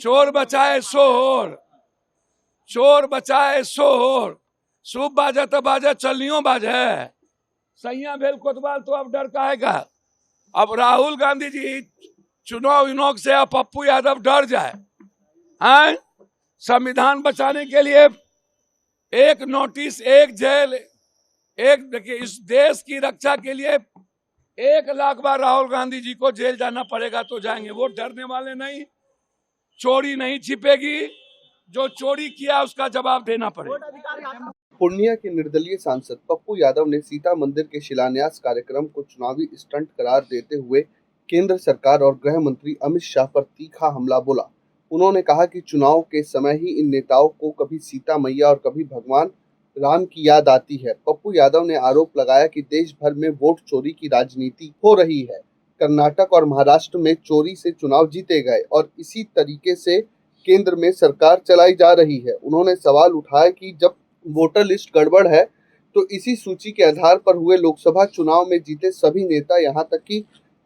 चोर बचाए शोर, चोर बचाए शोर, सूप बाजे तो बाजे चलनियों बाजे, सैया भेल कोतवाल तो अब डर काहे का। अब राहुल गांधी जी चुनाव विनोक से अब पप्पू यादव डर जाए हैं। संविधान बचाने के लिए एक नोटिस, एक जेल, एक, देखिए इस देश की रक्षा के लिए 1 लाख बार राहुल गांधी जी को जेल जाना पड़ेगा तो जाएंगे। वो डरने वाले नहीं, चोरी नहीं छिपेगी, जो चोरी किया उसका जवाब देना पड़ेगा। पूर्णिया के निर्दलीय सांसद पप्पू यादव ने सीता मंदिर के शिलान्यास कार्यक्रम को चुनावी स्टंट करार देते हुए केंद्र सरकार और गृह मंत्री अमित शाह पर तीखा हमला बोला। उन्होंने कहा कि चुनाव के समय ही इन नेताओं को कभी सीता मैया और कभी भगवान राम की याद आती है। पप्पू यादव ने आरोप लगाया कि देश भर में वोट चोरी की राजनीति हो रही है। कर्नाटक और महाराष्ट्र में चोरी से चुनाव जीते गए और इसी तरीके से केंद्र में सरकार चलाई जा रही है। उन्होंने सवाल उठाया कि जब वोटर लिस्ट गड़बड़ है तो इसी सूची के आधार पर हुए लोकसभा चुनाव में जीते सभी नेता यहाँ तक कि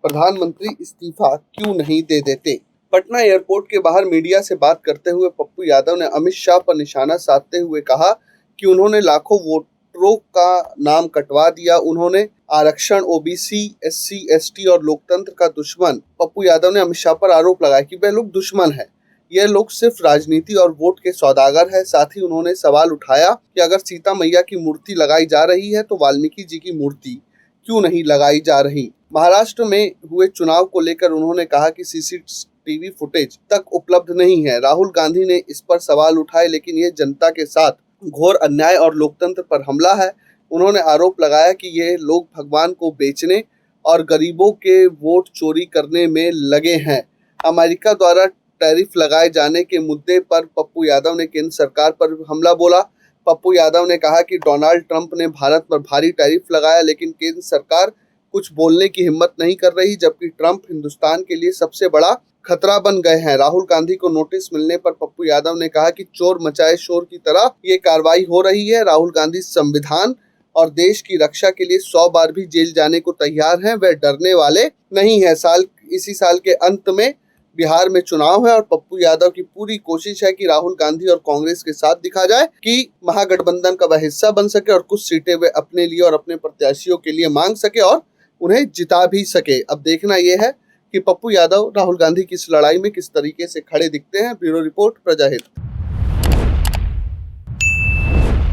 प्रधानमंत्री इस्तीफा क्यों नहीं दे देते। पटना एयरपोर्ट के बाहर मीडिया से बात करते हुए पप्पू यादव ने अमित शाह पर निशाना साधते हुए कहा कि उन्होंने लाखों वोटरों का नाम कटवा दिया। उन्होंने आरक्षण, ओबीसी, एससी, एसटी और लोकतंत्र का दुश्मन। पप्पू यादव ने अमित शाह पर आरोप लगाया कि वह लोग दुश्मन है, यह लोग सिर्फ राजनीति और वोट के सौदागर है। साथ ही उन्होंने सवाल उठाया कि अगर सीता मैया की मूर्ति लगाई जा रही है तो वाल्मीकि जी की मूर्ति क्यों नहीं लगाई जा रही। महाराष्ट्र में हुए चुनाव को लेकर उन्होंने कहा कि सीसीटीवी फुटेज तक उपलब्ध नहीं है। राहुल गांधी ने इस पर सवाल उठाए, लेकिन ये जनता के साथ घोर अन्याय और लोकतंत्र पर हमला है। उन्होंने आरोप लगाया कि ये लोग भगवान को बेचने और गरीबों के वोट चोरी करने में लगे हैं। अमेरिका द्वारा टैरिफ लगाए जाने के मुद्दे पर पप्पू यादव ने केंद्र सरकार पर हमला बोला। पप्पू यादव ने कहा कि डोनाल्ड ट्रंप ने भारत पर भारी टैरिफ लगाया, लेकिन केंद्र सरकार कुछ बोलने की हिम्मत नहीं कर रही, जबकि ट्रंप हिंदुस्तान के लिए सबसे बड़ा खतरा बन गए हैं। राहुल गांधी को नोटिस मिलने पर पप्पू यादव ने कहा कि चोर मचाए शोर की तरह ये कार्रवाई हो रही है। राहुल गांधी संविधान और देश की रक्षा के लिए 100 बार भी जेल जाने को तैयार हैं, वह डरने वाले नहीं है। इसी साल के अंत में बिहार में चुनाव है और पप्पू यादव की पूरी कोशिश है कि राहुल गांधी और कांग्रेस के साथ दिखा जाए कि महागठबंधन का वह हिस्सा बन सके और कुछ सीटें वे अपने लिए और अपने प्रत्याशियों के लिए मांग सके और उन्हें जिता भी सके। अब देखना यह है कि पप्पू यादव राहुल गांधी की इस लड़ाई में किस तरीके से खड़े दिखते हैं। Bureau report, प्रजाहित।